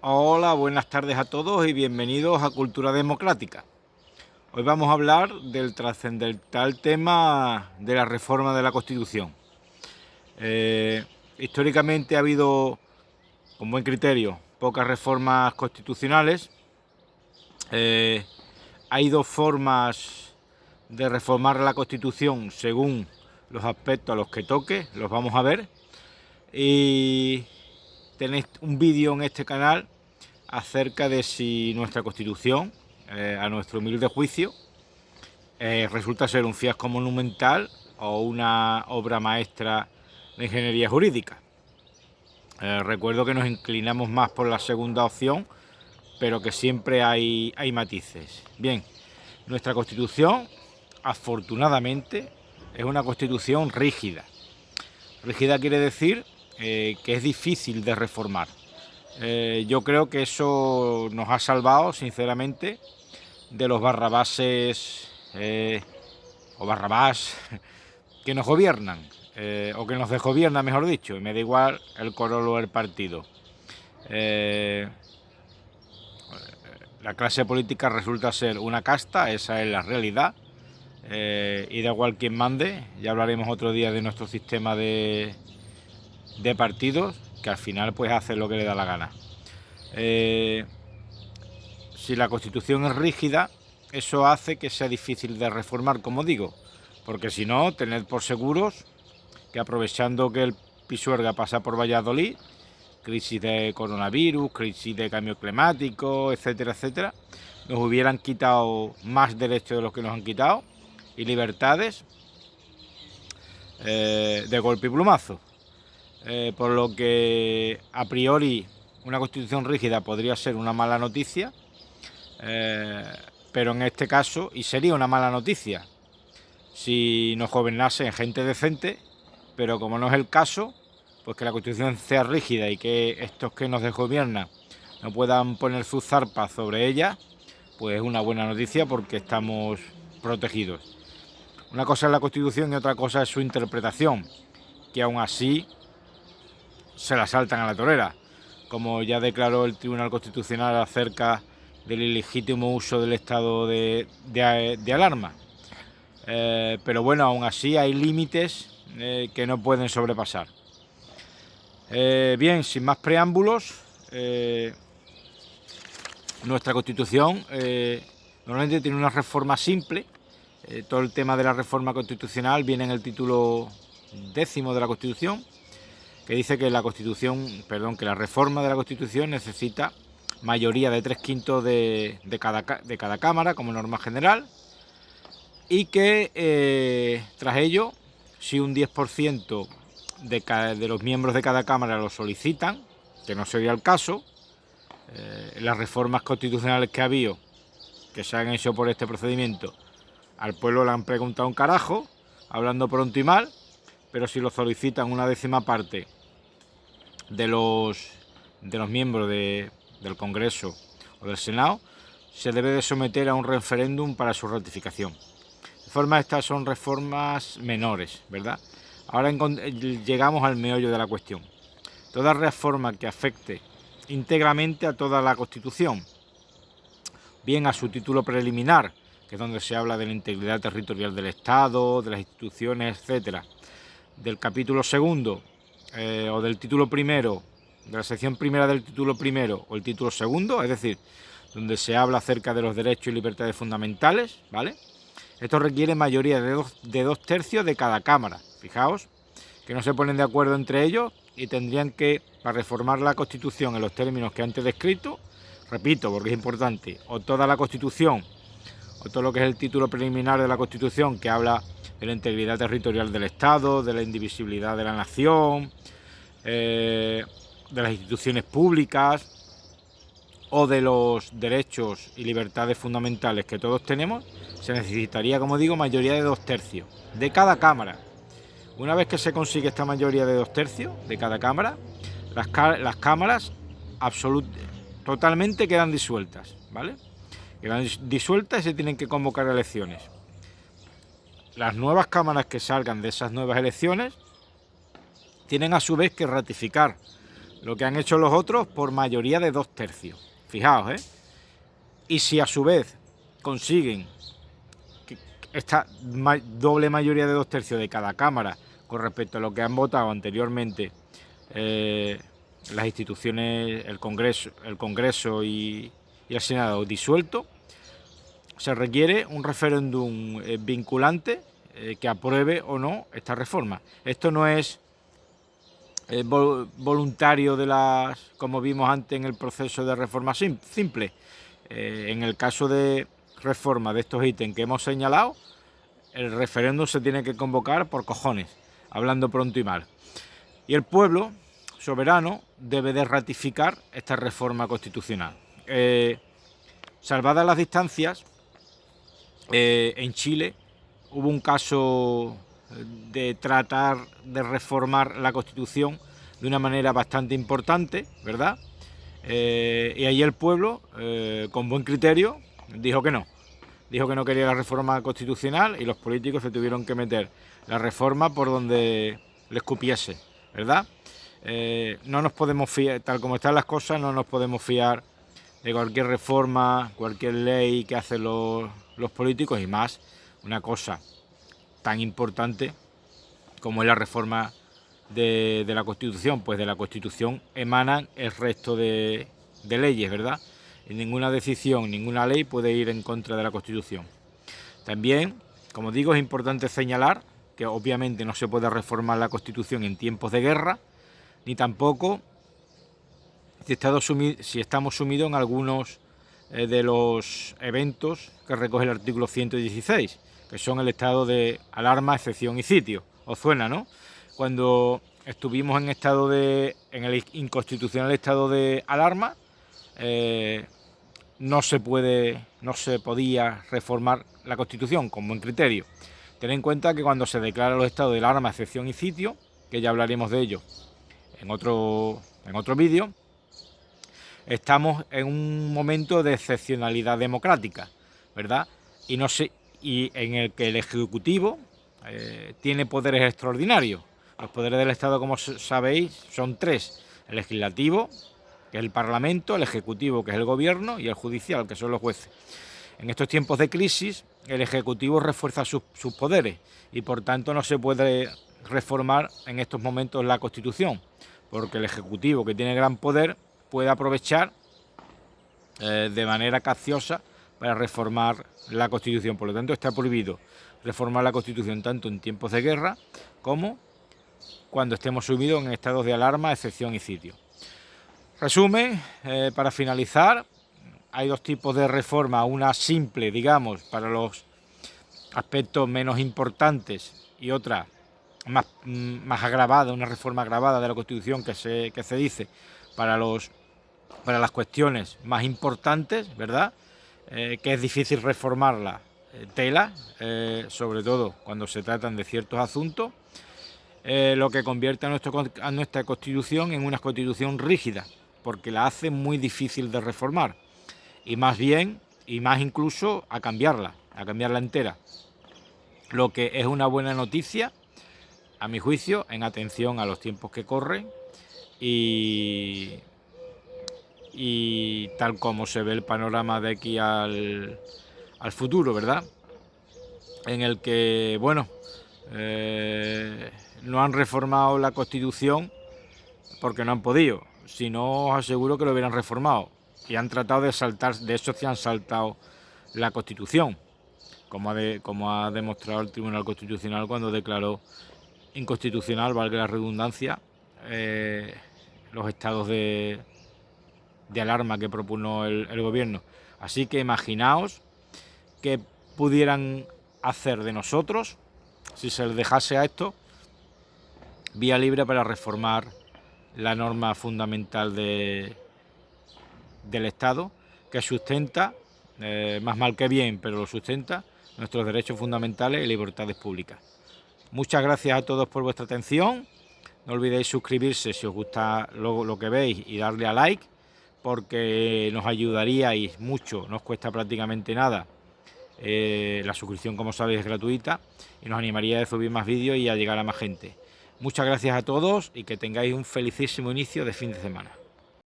Hola, buenas tardes a todos y bienvenidos a Cultura Democrática. Hoy vamos a hablar del trascendental tema de la reforma de la Constitución. Históricamente ha habido, con buen criterio, pocas reformas constitucionales. Hay dos formas de reformar la Constitución según los aspectos a los que toque, los vamos a ver. Y tenéis un vídeo en este canal acerca de si nuestra Constitución, a nuestro humilde juicio, resulta ser un fiasco monumental o una obra maestra de ingeniería jurídica. Recuerdo que nos inclinamos más por la segunda opción, pero que siempre hay matices. Bien, nuestra Constitución, afortunadamente, es una Constitución rígida. Rígida quiere decir que es difícil de reformar. Yo creo que eso nos ha salvado, sinceramente, de los barrabases o barrabás que nos gobiernan, o que nos desgobiernan, mejor dicho, y me da igual el color o el partido. La clase política resulta ser una casta, esa es la realidad, y da igual quien mande. Ya hablaremos otro día de nuestro sistema de partidos, que al final pues hace lo que le da la gana. Si la Constitución es rígida, eso hace que sea difícil de reformar, como digo, porque si no, tened por seguros que aprovechando que el Pisuerga pasa por Valladolid, crisis de coronavirus, crisis de cambio climático, etcétera, etcétera, nos hubieran quitado más derechos de los que nos han quitado y libertades de golpe y plumazo. Por lo que a priori una Constitución rígida podría ser una mala noticia, pero en este caso, y sería una mala noticia si nos gobernasen gente decente, pero como no es el caso, pues que la Constitución sea rígida y que estos que nos desgobiernan no puedan poner sus zarpas sobre ella, pues es una buena noticia porque estamos protegidos. Una cosa es la Constitución y otra cosa es su interpretación, que aún así se la saltan a la torera, como ya declaró el Tribunal Constitucional acerca del ilegítimo uso del estado de alarma. Pero bueno, aún así hay límites que no pueden sobrepasar. Bien, sin más preámbulos, nuestra Constitución normalmente tiene una reforma simple. Todo el tema de la reforma constitucional viene en el título 10º de la Constitución, que dice que que la reforma de la Constitución necesita mayoría de 3/5 de cada cámara como norma general, y que tras ello, si un 10% de los miembros de cada cámara lo solicitan, que no sería el caso, las reformas constitucionales que ha habido, que se han hecho por este procedimiento, al pueblo le han preguntado un carajo, hablando pronto y mal, pero si lo solicitan una 10ª parte de los miembros del Congreso o del Senado, se debe de someter a un referéndum para su ratificación. De forma, estas son reformas menores, ¿verdad? Ahora llegamos al meollo de la cuestión. Toda reforma que afecte íntegramente a toda la Constitución, bien a su título preliminar, que es donde se habla de la integridad territorial del Estado, de las instituciones, etcétera, del capítulo segundo, o del título primero, de la sección primera del título primero o el título segundo, es decir, donde se habla acerca de los derechos y libertades fundamentales, ¿vale? Esto requiere mayoría de 2/3 de cada cámara. Fijaos que no se ponen de acuerdo entre ellos y tendrían que, para reformar la Constitución en los términos que antes he descrito, repito porque es importante, o toda la Constitución, o todo lo que es el título preliminar de la Constitución, que habla de la integridad territorial del Estado, de la indivisibilidad de la nación, de las instituciones públicas o de los derechos y libertades fundamentales que todos tenemos, se necesitaría, como digo, mayoría de 2/3 de cada cámara. Una vez que se consigue esta mayoría de 2/3 de cada cámara, las cámaras totalmente quedan disueltas, ¿vale? Quedan disueltas y se tienen que convocar elecciones. Las nuevas cámaras que salgan de esas nuevas elecciones tienen a su vez que ratificar lo que han hecho los otros por mayoría de 2/3. Fijaos, ¿eh? Y si a su vez consiguen que esta doble mayoría de 2/3 de cada cámara con respecto a lo que han votado anteriormente las instituciones, el Congreso y el Senado disuelto, se requiere un referéndum vinculante que apruebe o no esta reforma. Esto no es voluntario como vimos antes en el proceso de reforma simple. En el caso de reforma de estos ítems que hemos señalado, el referéndum se tiene que convocar por cojones, hablando pronto y mal. Y el pueblo soberano debe de ratificar esta reforma constitucional. Salvadas las distancias, en Chile hubo un caso de tratar de reformar la Constitución de una manera bastante importante, ¿verdad? Y ahí el pueblo, con buen criterio, dijo que no quería la reforma constitucional y los políticos se tuvieron que meter la reforma por donde les cupiese, ¿verdad? No nos podemos fiar, tal como están las cosas, no nos podemos fiar de cualquier reforma, cualquier ley que hacen los políticos, y más una cosa tan importante como es la reforma de la Constitución. Pues de la Constitución emanan el resto de leyes, ¿verdad? Y ninguna decisión, ninguna ley puede ir en contra de la Constitución. También, como digo, es importante señalar que obviamente no se puede reformar la Constitución en tiempos de guerra, ni tampoco si estamos sumidos en algunos de los eventos que recoge el artículo 116, que son el estado de alarma, excepción y sitio. ¿Os suena, no? Cuando estuvimos en el inconstitucional estado de alarma, no se podía reformar la Constitución con buen criterio. Ten en cuenta que cuando se declaran los estados de alarma, excepción y sitio, que ya hablaremos de ello en otro vídeo, estamos en un momento de excepcionalidad democrática, ¿verdad? Y en el que el Ejecutivo tiene poderes extraordinarios. Los poderes del Estado, como sabéis, son 3: el legislativo, que es el Parlamento; el Ejecutivo, que es el Gobierno; y el judicial, que son los jueces. En estos tiempos de crisis, el Ejecutivo refuerza sus poderes y por tanto no se puede reformar en estos momentos la Constitución, porque el Ejecutivo, que tiene gran poder, puede aprovechar de manera capciosa para reformar la Constitución. Por lo tanto, está prohibido reformar la Constitución tanto en tiempos de guerra como cuando estemos sumidos en estados de alarma, excepción y sitio. Resumen, para finalizar, hay 2 tipos de reforma: una simple, digamos, para los aspectos menos importantes, y otra más agravada, una reforma agravada de la Constitución que se dice para las cuestiones más importantes, ¿verdad? Que es difícil reformarla, sobre todo cuando se tratan de ciertos asuntos, lo que convierte a nuestra Constitución en una Constitución rígida, porque la hace muy difícil de reformar, y más incluso a cambiarla entera, lo que es una buena noticia, a mi juicio, en atención a los tiempos que corren y tal como se ve el panorama de aquí al futuro, ¿verdad? En el que, bueno, no han reformado la Constitución porque no han podido. Si no, os aseguro que lo hubieran reformado. Y han tratado de eso sí han saltado la Constitución, como ha demostrado el Tribunal Constitucional cuando declaró inconstitucional, valga la redundancia, los estados de alarma que propuso el gobierno. Así que imaginaos qué pudieran hacer de nosotros si se les dejase a esto vía libre para reformar la norma fundamental del Estado, que sustenta, más mal que bien, pero lo sustenta, nuestros derechos fundamentales y libertades públicas. Muchas gracias a todos por vuestra atención. No olvidéis suscribirse si os gusta lo que veis y darle a like, porque nos ayudaríais mucho, no os cuesta prácticamente nada. La suscripción, como sabéis, es gratuita y nos animaría a subir más vídeos y a llegar a más gente. Muchas gracias a todos y que tengáis un felicísimo inicio de fin de semana.